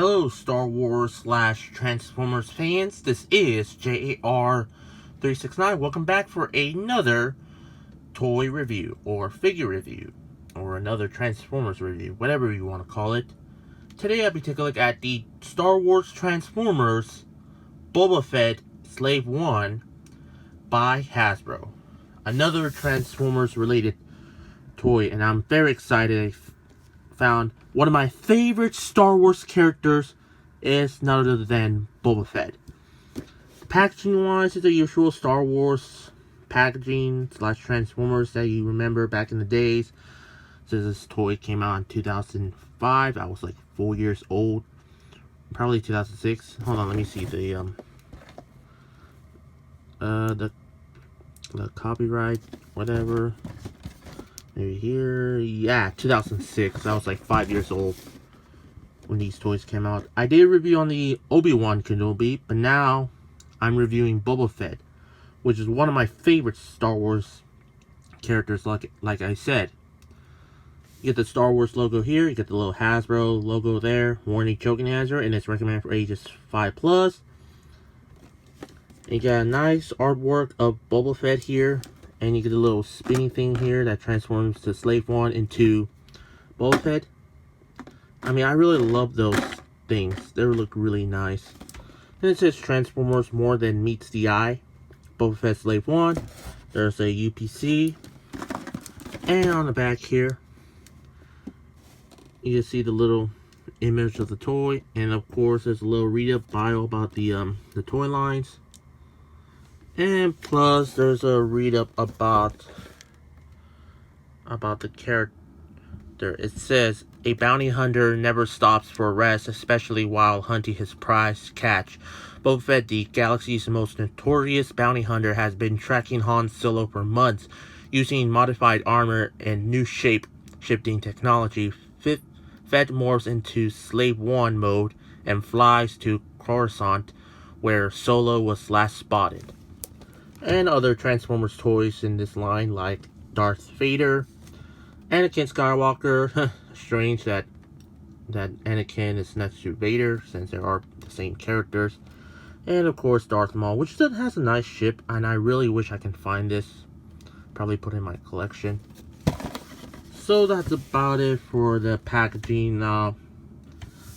Hello, Star Wars slash Transformers fans. This is J.A.R. 369. Welcome back for another toy review, or figure review, or another Transformers review, whatever you want to call it. Today I'll be taking a look at the Star Wars Transformers Boba Fett Slave 1 by Hasbro. Another Transformers related toy, and I'm very excited. Found one of my favorite Star Wars characters is none other than Boba Fett. Packaging wise, it's the usual Star Wars packaging slash Transformers that you remember back in the days. So this toy came out in 2005. I was like 4 years old, probably 2006. Hold on, let me see the copyright, whatever. Maybe here, yeah, 2006. I was like 5 years old when these toys came out. I did a review on the Obi-Wan Kenobi, but now I'm reviewing Boba Fett, which is one of my favorite Star Wars characters. Like I said, you get the Star Wars logo here, you get the little Hasbro logo there, warning choking hazard, and it's recommended for ages 5+. And you got a nice artwork of Boba Fett here. And you get a little spinning thing here that transforms the Slave 1 into Boba Fett. I mean, I really love those things. They look really nice. And it says Transformers more than meets the eye. Boba Fett Slave 1. There's a UPC. And on the back here, you can see the little image of the toy. And of course, there's a little read-up bio about the toy lines. And plus, there's a read-up about the character. It says, a bounty hunter never stops for rest, especially while hunting his prized catch. Boba Fett, the galaxy's most notorious bounty hunter, has been tracking Han Solo for months. Using modified armor and new shape-shifting technology, Fett morphs into Slave 1 mode and flies to Coruscant, where Solo was last spotted. And other Transformers toys in this line, like Darth Vader, Anakin Skywalker. Strange that Anakin is next to Vader, since they are the same characters. And of course Darth Maul, which still has a nice ship, and I really wish I can find this. Probably put it in my collection. So that's about it for the packaging. Now,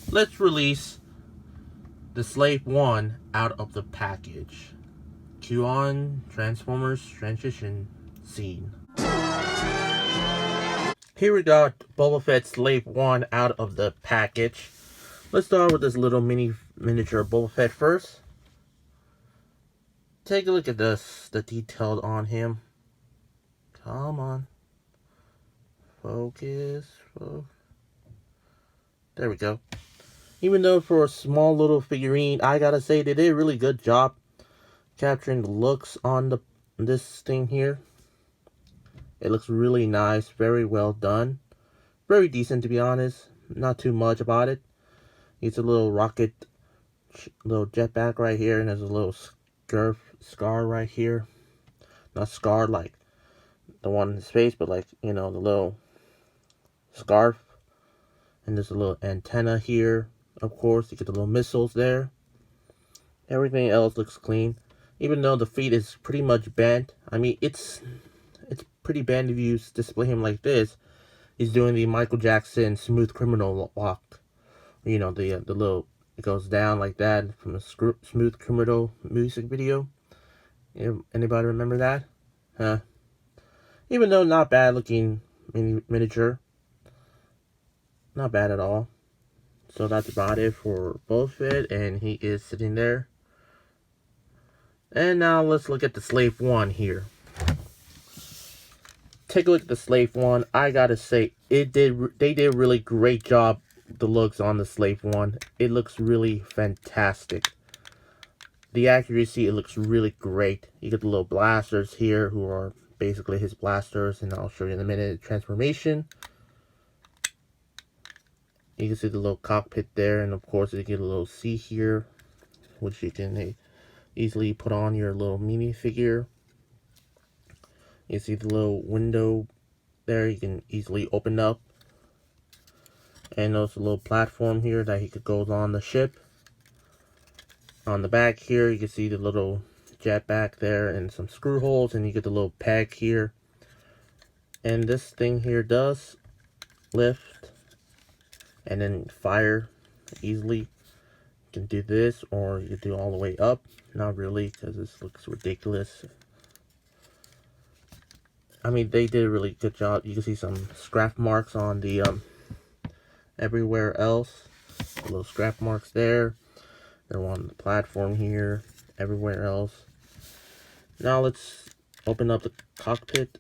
let's release the Slave 1 out of the package. Cue on Transformers transition scene. Here we got Boba Fett Slave 1 out of the package. Let's start with this little miniature Boba Fett first. Take a look at this, the detail on him. Come on. Focus. There we go. Even though for a small little figurine, I gotta say they did a really good job capturing the looks on this thing here. It looks really nice, very well done, very decent to be honest. Not too much about it. It's a little rocket, little jetpack right here, and there's a little scar right here. Not scar like the one in his face, but like, you know, the little scarf. And there's a little antenna here. Of course, you get the little missiles there. Everything else looks clean. Even though the feet is pretty much bent. I mean, it's pretty bent if you display him like this. He's doing the Michael Jackson Smooth Criminal walk. You know, the little, it goes down like that from a Smooth Criminal music video. Anybody remember that? Huh? Even though not bad looking miniature. Not bad at all. So that's about it for Boba Fett, and he is sitting there. And now let's look at the Slave 1 here. Take a look at the Slave 1. I gotta say, they did a really great job. The looks on the Slave 1. It looks really fantastic. The accuracy, it looks really great. You get the little blasters here, who are basically his blasters, and I'll show you in a minute the transformation. You can see the little cockpit there, and of course you get a little seat here, which you can easily put on your little minifigure. You see the little window there, you can easily open up. And there's a little platform here that he could go on the ship. On the back here, you can see the little jet back there and some screw holes, and you get the little peg here. And this thing here does lift and then fire easily. You can do this, or you can do all the way up. Not really, because this looks ridiculous. I mean, they did a really good job. You can see some scrap marks on the everywhere else. Little scrap marks there. They're on the platform here. Everywhere else. Now let's open up the cockpit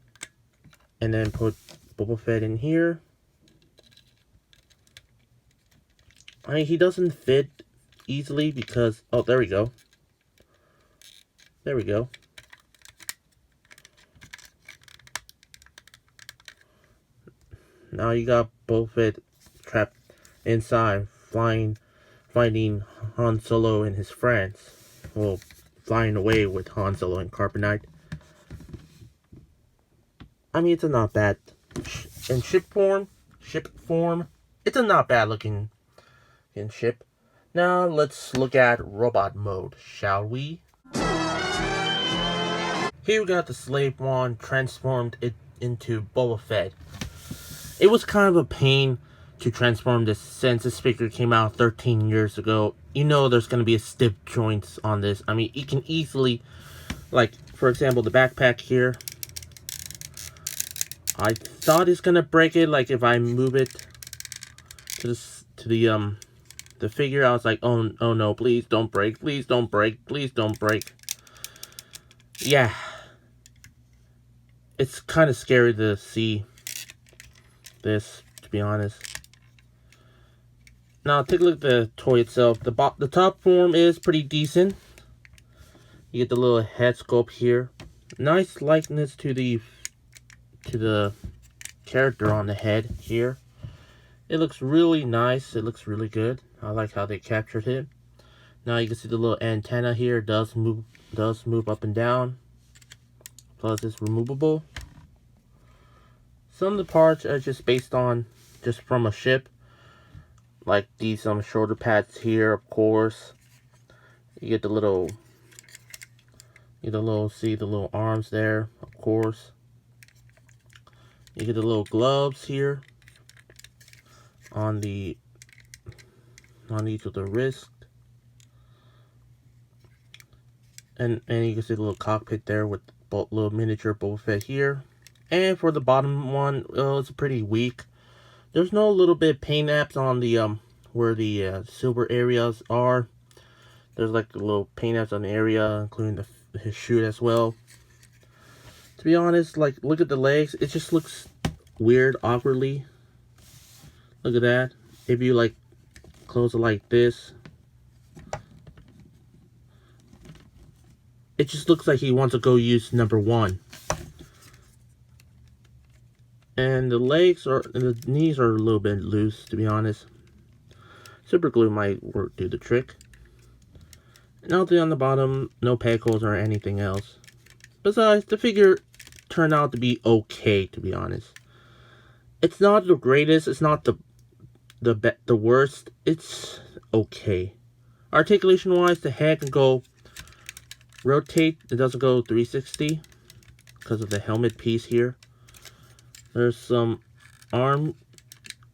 and then put Boba Fett in here. I mean, he doesn't fit easily because... Oh, there we go. There we go. Now you got Boba Fett trapped inside, finding Han Solo and his friends. Well, flying away with Han Solo and Carbonite. I mean, it's a not bad... In ship form, it's a not bad looking ship. Now let's look at robot mode, shall we? Here we got the slave one transformed it into Boba Fett. It was kind of a pain to transform this since this figure came out 13 years ago. You know there's going to be a stiff joints on this. I mean, you can easily, like, for example, the backpack here. I thought it's going to break it, like, if I move it to the figure. I was like, oh no, please don't break, please don't break, please don't break. Yeah. It's kind of scary to see this, to be honest. Now, take a look at the toy itself. The top form is pretty decent. You get the little head sculpt here. Nice likeness to the character on the head here. It looks really nice. It looks really good. I like how they captured him. Now you can see the little antenna here does move up and down. Plus it's removable. Some of the parts are just based on from a ship. Like these shoulder pads here, of course. You get the little see the little arms there, of course. You get the little gloves here on each of the wrist. And you can see the little cockpit there with little miniature Boba Fett here. And for the bottom one, it's pretty weak. There's no little bit paint apps on the where the silver areas are. There's like a little paint apps on the area, including his chute as well. To be honest, like, look at the legs. It just looks weird, awkwardly. Look at that. If you like close it like this, it just looks like he wants to go use number 1. And the legs and the knees are a little bit loose, to be honest. Super glue might do the trick. Nothing on the bottom, no peg holes or anything else. Besides, the figure turned out to be okay, to be honest. It's not the greatest, it's not the worst, it's okay. Articulation wise, the head can go rotate, it doesn't go 360 because of the helmet piece here. There's some arm,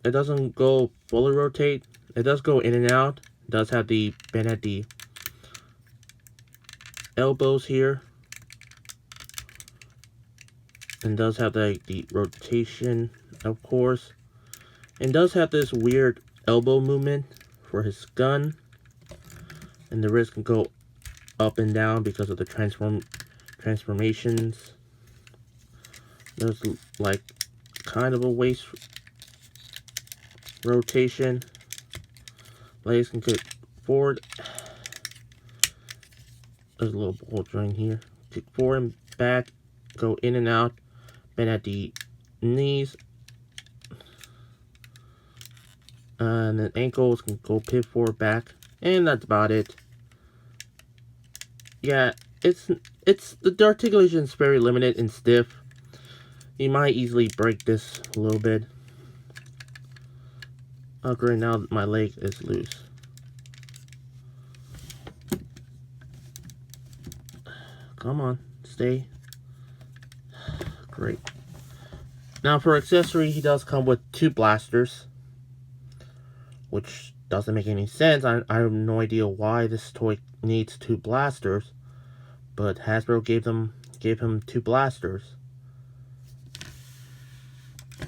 it doesn't go fully rotate, it does go in and out. It does have the bend at the elbows here, and does have the rotation, of course, and does have this weird elbow movement for his gun, and the wrist can go up and down because of the transformations. There's like kind of a waist rotation. Legs can go forward. There's a little ball joint here. Kick forward and back, go in and out, bend at the knees, and then ankles can go pivot forward, back, and that's about it. Yeah, the articulation is very limited and stiff. You might easily break this a little bit. Oh great, now my leg is loose. Come on, stay. Great. Now for accessory, he does come with 2 blasters, which doesn't make any sense. I have no idea why this toy needs 2 blasters, but Hasbro gave him 2 blasters.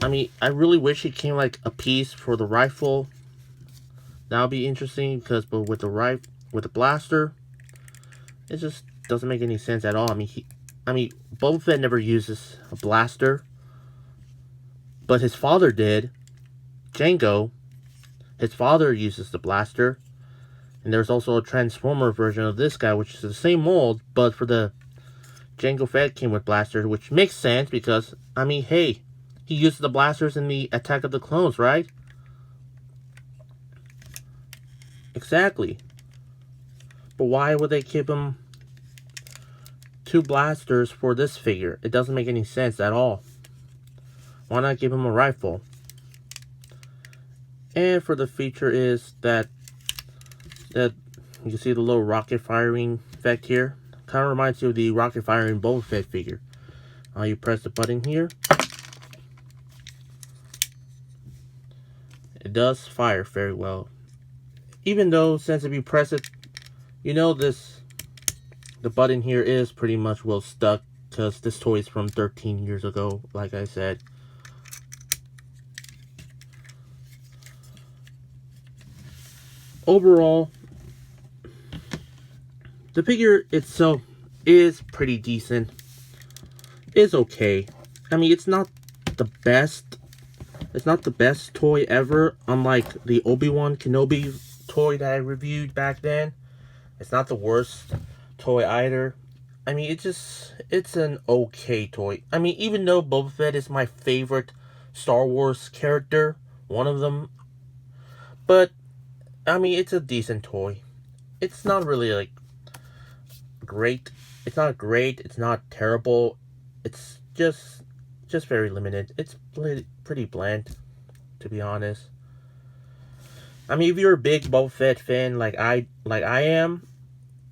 I mean, I really wish it came like a piece for the rifle. That would be interesting, because but with the blaster, it just doesn't make any sense at all. I mean, Boba Fett never uses a blaster, but his father did. Jango, his father uses the blaster, and there's also a Transformer version of this guy, which is the same mold, but for the Jango Fett came with blasters, which makes sense because, I mean, hey, he used the blasters in the Attack of the Clones, right? Exactly. But why would they give him 2 blasters for this figure? It doesn't make any sense at all. Why not give him a rifle? And for the feature is that you can see the little rocket firing effect here. Kind of reminds you of the rocket firing Boba Fett figure. You press the button here. It does fire very well. Even though, since if you press it, you know the button here is pretty much well stuck, because this toy is from 13 years ago, like I said. Overall, the figure itself is pretty decent. It's okay. I mean, it's not the best. It's not the best toy ever, unlike the Obi-Wan Kenobi toy that I reviewed back then. It's not the worst toy either. I mean, it's an okay toy. I mean, even though Boba Fett is my favorite Star Wars character, one of them, but, I mean, it's a decent toy. It's not really, like, great. It's not great. It's not terrible. It's just very limited. It's pretty bland, to be honest. I mean, if you're a big Boba Fett fan like I am,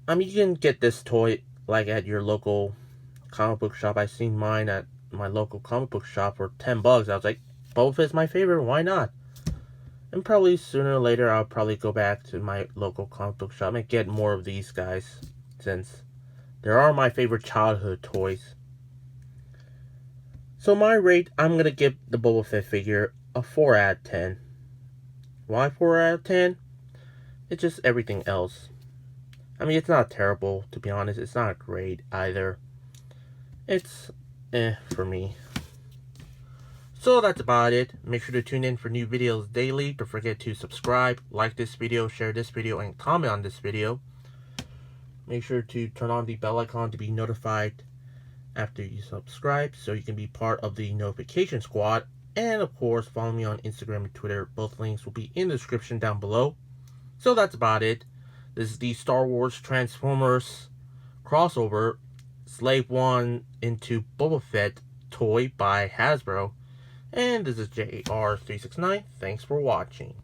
I mean, you can get this toy like at your local comic book shop. I seen mine at my local comic book shop for $10. I was like, Boba Fett's my favorite. Why not? And probably sooner or later, I'll probably go back to my local comic book shop and get more of these guys, since they are my favorite childhood toys. So my rate, I'm going to give the Boba Fett figure a 4 out of 10. Why 4 out of 10? It's just everything else. I mean, it's not terrible, to be honest. It's not great either. It's for me. So that's about it. Make sure to tune in for new videos daily. Don't forget to subscribe, like this video, share this video, and comment on this video. Make sure to turn on the bell icon to be notified after you subscribe, so you can be part of the notification squad. And of course, follow me on Instagram and Twitter. Both links will be in the description down below. So that's about it. This is the Star Wars Transformers crossover Slave One into Boba Fett toy by Hasbro. And this is J.A.R. 369. Thanks for watching.